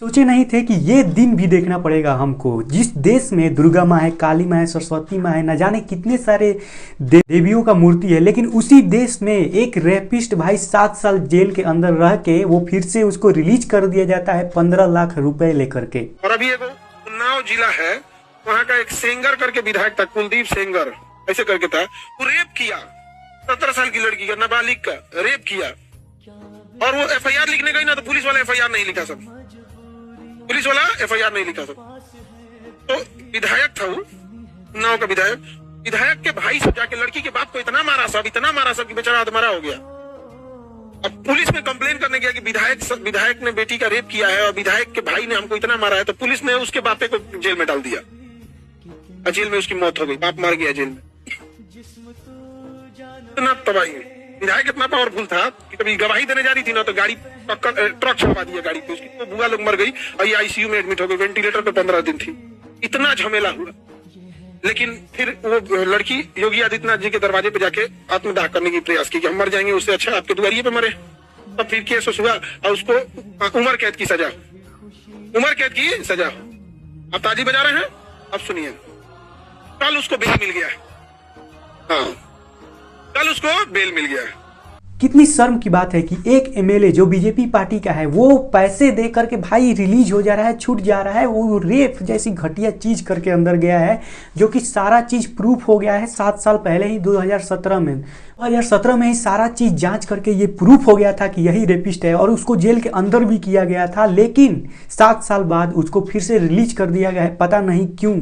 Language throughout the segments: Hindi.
सोचे नहीं थे कि ये दिन भी देखना पड़ेगा हमको। जिस देश में दुर्गा माँ है, काली माँ है, सरस्वती माँ है, न जाने कितने सारे देवियों का मूर्ति है, लेकिन उसी देश में एक रेपिस्ट भाई 7 साल जेल के अंदर रह के वो फिर से उसको रिलीज कर दिया जाता है 15 लाख रुपए लेकर के। और अभी एक उन्नाव जिला है, वहाँ का एक सेंगर करके विधायक था, कुलदीप सेंगर ऐसे करके था, वो रेप किया 17 साल की लड़की का, नाबालिग का रेप किया। और वो FIR लिखने गई ना तो पुलिस वाला FIR नहीं लिखा, सब पुलिस वाला FIR नहीं लिखा सब। तो विधायक था वो, उन्नाव का विधायक के भाई से जाके लड़की के बाप को इतना मारा सब कि बेचारा आत्महत्या हो गया। अब पुलिस में कंप्लेन करने गया कि विधायक ने बेटी का रेप किया है और विधायक के भाई ने हमको इतना मारा है, तो पुलिस ने उसके बापे को जेल में डाल दिया और जेल में उसकी मौत हो गई, बाप मर गया जेल में। इतना तबाही, विधायक इतना पावरफुल था कि कभी गवाही देने जा रही थी ना तो गाड़ी ट्रक छुड़वा दिया गाड़ी पे उसकी, तो बुआ लोग मर गई और ये ICU में एडमिट हो गई, वेंटिलेटर पे 15 दिन थी। इतना झमेला हुआ, लेकिन फिर वो लड़की योगी आदित्यनाथ जी के दरवाजे पे जाके आत्मदाह करने की प्रयास की कि हम मर जाएंगे, उससे अच्छा आपके दुआरिये पे मरे। तब फिर केस हुआ और उसको उम्र कैद की सजा। आप ताली बजा रहे हैं, अब सुनिए। कल उसको बेल मिल गया, हाँ कल उसको बेल मिल गया। कितनी शर्म की बात है कि एक MLA जो बीजेपी पार्टी का है वो पैसे दे करके भाई रिलीज हो जा रहा है, छूट जा रहा है। वो रेप जैसी घटिया चीज करके अंदर गया है, जो कि सारा चीज प्रूफ हो गया है 7 साल पहले ही 2017 में ही सारा चीज जांच करके ये प्रूफ हो गया था कि यही रेपिस्ट है और उसको जेल के अंदर भी किया गया था। लेकिन 7 साल बाद उसको फिर से रिलीज कर दिया गया है, पता नहीं क्यों,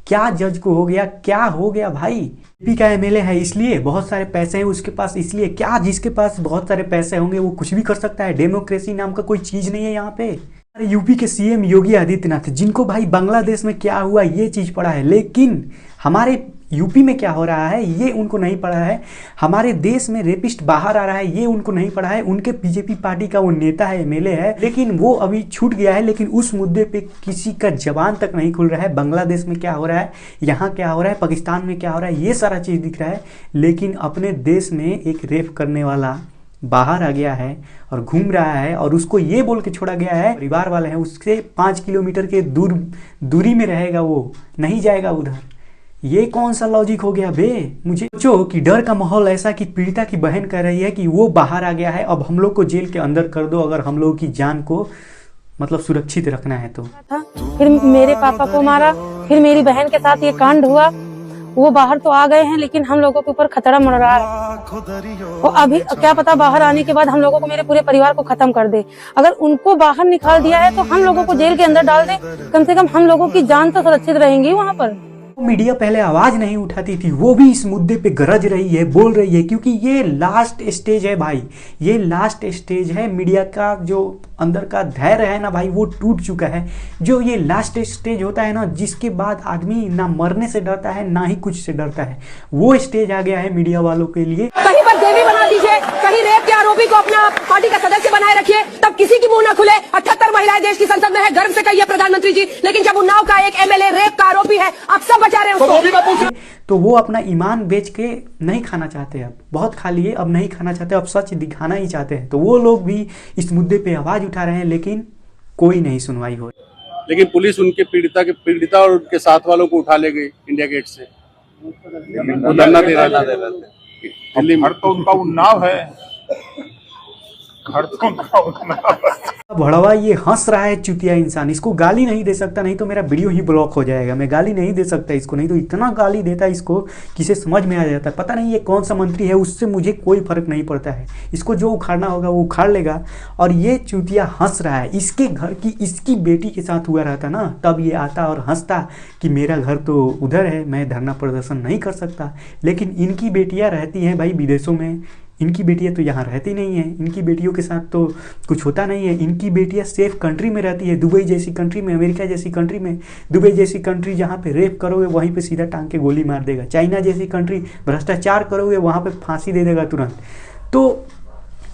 क्या जज को हो गया, क्या हो गया भाई। बीजेपी का MLA है इसलिए, बहुत सारे पैसे हैं उसके पास इसलिए, क्या जिसके पास बहुत सारे पैसे होंगे वो कुछ भी कर सकता है? डेमोक्रेसी नाम का कोई चीज नहीं है यहाँ पे। यूपी के CM योगी आदित्यनाथ, जिनको भाई बांग्लादेश में क्या हुआ ये चीज पड़ा है, लेकिन हमारे यूपी में क्या हो रहा है ये उनको नहीं पड़ा है। हमारे देश में रेपिस्ट बाहर आ रहा है ये उनको नहीं पड़ा है। उनके बीजेपी पार्टी का वो नेता है, MLA है, लेकिन वो अभी छूट गया है, लेकिन उस मुद्दे पे किसी का जबान तक नहीं खुल रहा है। बांग्लादेश में क्या हो रहा है, यहाँ क्या हो रहा है, पाकिस्तान में क्या हो रहा है, ये सारा चीज़ दिख रहा है। लेकिन अपने देश में एक रेप करने वाला बाहर आ गया है और घूम रहा है और उसको ये बोल के छोड़ा गया है, परिवार वाले हैं उससे 5 किलोमीटर के दूरी में रहेगा, वो नहीं जाएगा उधर। ये कौन सा लॉजिक हो गया बे? मुझे सोचो कि डर का माहौल ऐसा कि पीड़िता की बहन कह रही है कि वो बाहर आ गया है, अब हम लोग को जेल के अंदर कर दो अगर हम लोग की जान को मतलब सुरक्षित रखना है तो। फिर मेरे पापा को मारा, फिर मेरी बहन के साथ ये कांड हुआ। वो बाहर तो आ गए हैं लेकिन हम लोगों के ऊपर खतरा मंडरा रहा है। वो अभी क्या पता बाहर आने के बाद हम लोगों को, मेरे पूरे परिवार को खत्म कर दे। अगर उनको बाहर निकाल दिया है तो हम लोगों को जेल के अंदर डाल दे, कम से कम हम लोगों की जान तो सुरक्षित रहेंगी वहाँ पर। मीडिया पहले आवाज नहीं उठाती थी, वो भी इस मुद्दे पे गरज रही है, बोल रही है, क्योंकि ये लास्ट स्टेज है भाई, ये लास्ट स्टेज है। मीडिया का जो अंदर का धैर्य है ना भाई वो टूट चुका है। जो ये लास्ट स्टेज होता है ना, जिसके बाद आदमी ना मरने से डरता है ना ही कुछ से डरता है, वो स्टेज आ गया है मीडिया वालों के लिए। कहीं पर देवी बना दीजिए, कहीं रेप के आरोपी को अपना पार्टी का सदस्य बनाए रखिए, तब किसी की मुंह न खुले। 78 महिलाएं देश की संसद में है, गर्व से कहिए प्रधानमंत्री जी। लेकिन जब उन्नाव का एक MLA रेप का आरोपी है, आप सब बचा रहे हैं उसको। तो वो अपना ईमान बेच के नहीं खाना चाहते, अब बहुत खा लिए, अब नहीं खाना चाहते, अब सच दिखाना ही चाहते हैं। तो वो लोग भी इस मुद्दे पे आवाज उठा रहे हैं, लेकिन कोई नहीं सुनवाई हो। लेकिन पुलिस उनके पीड़िता और उनके साथ वालों को उठा ले गई इंडिया गेट से, वो धरना दे रहा था दिल्ली में। तो उनका उन्नाव है, भड़वा ये हंस रहा है चुतिया इंसान, इसको गाली नहीं दे सकता, नहीं तो मेरा वीडियो ही ब्लॉक हो जाएगा। मैं गाली नहीं दे सकता इसको, नहीं तो इतना गाली देता है इसको किसे समझ में आ जाता है। पता नहीं ये कौन सा मंत्री है, उससे मुझे कोई फर्क नहीं पड़ता है। इसको जो उखाड़ना होगा वो उखाड़ लेगा। और ये चुतिया हंस रहा है, इसके घर की इसकी बेटी के साथ हुआ रहता ना, तब ये आता और हंसता कि मेरा घर तो उधर है, मैं धरना प्रदर्शन नहीं कर सकता। लेकिन इनकी बेटियाँ रहती हैं भाई विदेशों में, इनकी बेटियां तो यहाँ रहती नहीं है, इनकी बेटियों के साथ तो कुछ होता नहीं है। इनकी बेटियां सेफ कंट्री में रहती है, दुबई जैसी कंट्री में, अमेरिका जैसी कंट्री में। दुबई जैसी कंट्री जहाँ पे रेप करोगे वहीं पे सीधा टांग के गोली मार देगा। चाइना जैसी कंट्री भ्रष्टाचार करोगे वहाँ पे फांसी दे देगा तुरंत। तो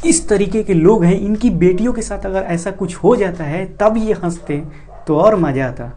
इस तरीके के लोग हैं, इनकी बेटियों के साथ अगर ऐसा कुछ हो जाता है तब ये हंसते तो और मजा आता।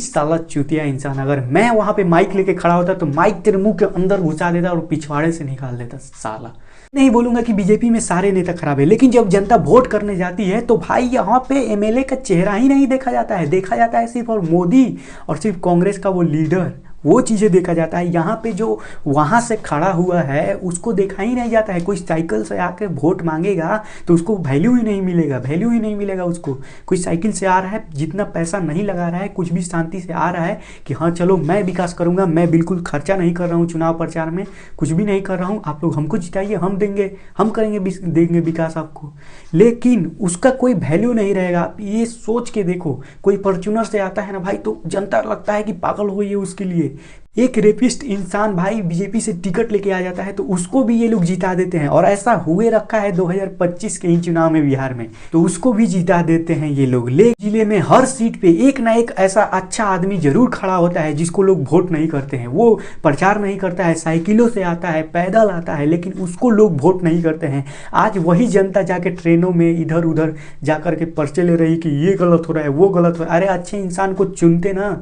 साला चूतिया इंसान, अगर मैं वहां पे माइक लेके खड़ा होता तो माइक तेरे मुंह के अंदर घुसा देता और पिछवाड़े से निकाल देता साला। नहीं बोलूंगा कि बीजेपी में सारे नेता खराब है, लेकिन जब जनता वोट करने जाती है तो भाई यहाँ पे एमएलए का चेहरा ही नहीं देखा जाता है, देखा जाता है सिर्फ और मोदी और सिर्फ कांग्रेस का वो लीडर, वो चीज़ें देखा जाता है। यहाँ पे जो वहाँ से खड़ा हुआ है उसको देखा ही नहीं जाता है। कोई साइकिल से आके वोट मांगेगा तो उसको वैल्यू ही नहीं मिलेगा, वैल्यू ही नहीं मिलेगा उसको। कोई साइकिल से आ रहा है, जितना पैसा नहीं लगा रहा है, कुछ भी शांति से आ रहा है कि हाँ चलो मैं विकास करूँगा, मैं बिल्कुल खर्चा नहीं कर रहा हूँ चुनाव प्रचार में, कुछ भी नहीं कर रहा हूँ, आप लोग हमको जिताइए, हम देंगे, हम करेंगे, देंगे विकास आपको, लेकिन उसका कोई वैल्यू नहीं रहेगा। आप ये सोच के देखो, कोई फॉर्च्यूनर से आता है ना भाई तो जनता लगता है कि पागल हो गई है उसके लिए। एक रेपिस्ट इंसान भाई बीजेपी से टिकट लेके आ जाता है तो उसको भी ये लोग जिता देते हैं, और ऐसा हुए रखा है 2025 के इन चुनाव में बिहार में, तो उसको भी जिता देते हैं ये लोग। ले जिले में हर सीट पे एक ना एक ऐसा अच्छा आदमी जरूर खड़ा होता है जिसको लोग वोट नहीं करते हैं। वो प्रचार नहीं करता है, साइकिलों से आता है, पैदल आता है, लेकिन उसको लोग वोट नहीं करते हैं। आज वही जनता जाके ट्रेनों में इधर उधर जा करके पर्चे ले रही कि ये गलत हो रहा है, वो गलत हो रहा है। अरे अच्छे इंसान को चुनते ना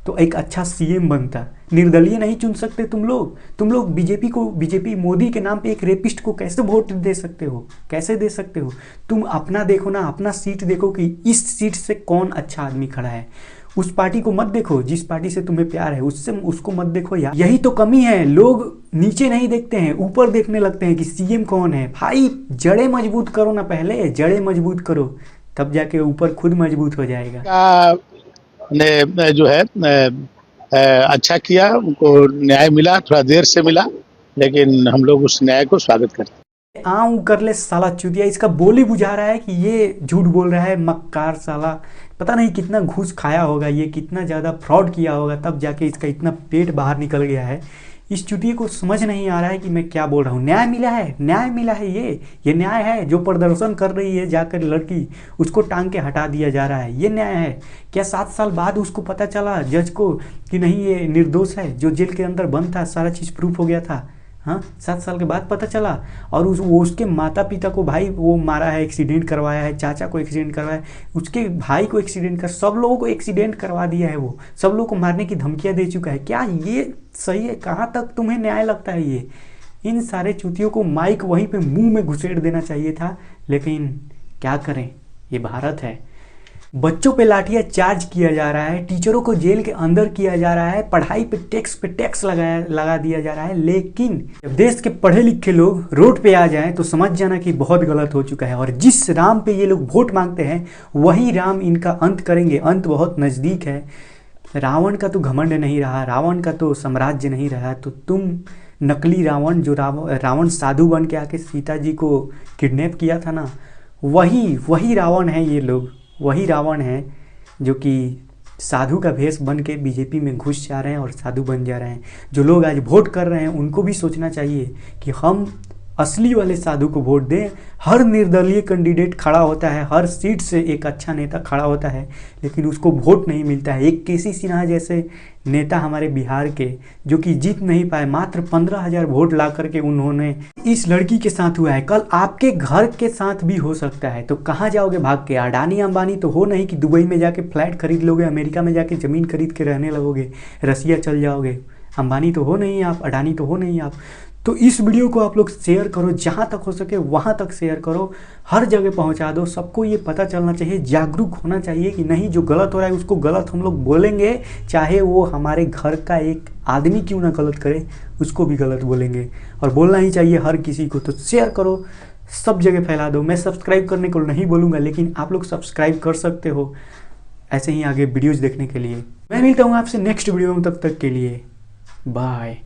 तो एक अच्छा सीएम बनता। निर्दलीय नहीं चुन सकते तुम लोग बीजेपी मोदी के नाम पे एक रेपिस्ट को कैसे वोट दे सकते हो, कैसे दे सकते हो? तुम अपना देखो ना, अपना सीट देखो कि इस सीट से कौन अच्छा आदमी खड़ा है। उस पार्टी को मत देखो जिस पार्टी से तुम्हें प्यार है, उसको मत देखो यार। यही तो कमी है, लोग नीचे नहीं देखते हैं, ऊपर देखने लगते हैं कि सीएम कौन है। भाई जड़ें मजबूत करो ना, पहले जड़ें मजबूत करो, तब जाके ऊपर खुद मजबूत हो जाएगा। ने जो है अच्छा किया, उनको न्याय मिला, थोड़ा देर से मिला, लेकिन हम लोग उस न्याय को स्वागत करते हैं। आऊं कर ले साला चुतिया, इसका बोली बुझा रहा है कि ये झूठ बोल रहा है, मक्कार साला। पता नहीं कितना घूस खाया होगा ये, कितना ज़्यादा फ्रॉड किया होगा, तब जाके इसका इतना पेट बाहर निकल गया है। इस चुतिया को समझ नहीं आ रहा है कि मैं क्या बोल रहा हूँ। न्याय मिला है, न्याय मिला है, ये न्याय है। जो प्रदर्शन कर रही है जाकर लड़की, उसको टांग के हटा दिया जा रहा है, ये न्याय है क्या? 7 साल बाद उसको पता चला जज को कि नहीं ये निर्दोष है, जो जेल के अंदर बंद था, सारा चीज़ प्रूफ हो गया था। हाँ 7 साल के बाद पता चला। और उसके माता पिता को भाई वो मारा है, एक्सीडेंट करवाया है, चाचा को एक्सीडेंट करवाया है, उसके भाई को एक्सीडेंट कर, सब लोगों को एक्सीडेंट करवा दिया है। वो सब लोगों को मारने की धमकियां दे चुका है। क्या ये सही है? कहाँ तक तुम्हें न्याय लगता है ये? इन सारे चूतियों को माइक वहीं पे मुंह में घुसेड़ देना चाहिए था, लेकिन क्या करें, ये भारत है। बच्चों पे लाठियां चार्ज किया जा रहा है, टीचरों को जेल के अंदर किया जा रहा है, पढ़ाई पे टैक्स लगा दिया जा रहा है, लेकिन जब देश के पढ़े लिखे लोग रोड पे आ जाएं तो समझ जाना कि बहुत गलत हो चुका है। और जिस राम पे ये लोग वोट मांगते हैं वही राम इनका अंत करेंगे। अंत बहुत नज़दीक है। रावण का तो घमंड नहीं रहा, रावण का तो साम्राज्य नहीं रहा, तो तुम नकली रावण, जो रावण साधु बन के आके सीता जी को किडनैप किया था ना, वही रावण है। ये लोग वही रावण है जो कि साधु का भेष बन के बीजेपी में घुस जा रहे हैं और साधु बन जा रहे हैं। जो लोग आज वोट कर रहे हैं उनको भी सोचना चाहिए कि हम असली वाले साधु को वोट दें। हर निर्दलीय कैंडिडेट खड़ा होता है, हर सीट से एक अच्छा नेता खड़ा होता है, लेकिन उसको वोट नहीं मिलता है। एक केसी सिन्हा जैसे नेता हमारे बिहार के, जो कि जीत नहीं पाए, मात्र 15,000 वोट ला करके उन्होंने, इस लड़की के साथ हुआ है, कल आपके घर के साथ भी हो सकता है। तो कहाँ जाओगे भाग के? अडानी अंबानी तो हो नहीं कि दुबई में जाके फ्लैट खरीद लोगे, अमेरिका में जाके ज़मीन खरीद के रहने लगोगे, रसिया चल जाओगे। अंबानी तो हो नहीं आप, अडानी तो हो नहीं आप। तो इस वीडियो को आप लोग शेयर करो, जहाँ तक हो सके वहाँ तक शेयर करो, हर जगह पहुँचा दो। सबको ये पता चलना चाहिए, जागरूक होना चाहिए कि नहीं, जो गलत हो रहा है उसको गलत हम लोग बोलेंगे, चाहे वो हमारे घर का एक आदमी क्यों ना गलत करे, उसको भी गलत बोलेंगे। और बोलना ही चाहिए हर किसी को। तो शेयर करो, सब जगह फैला दो। मैं सब्सक्राइब करने को नहीं बोलूँगा, लेकिन आप लोग सब्सक्राइब कर सकते हो ऐसे ही आगे वीडियोज़ देखने के लिए। मैं मिलता हूँ आपसे नेक्स्ट वीडियो में, तब तक के लिए बाय।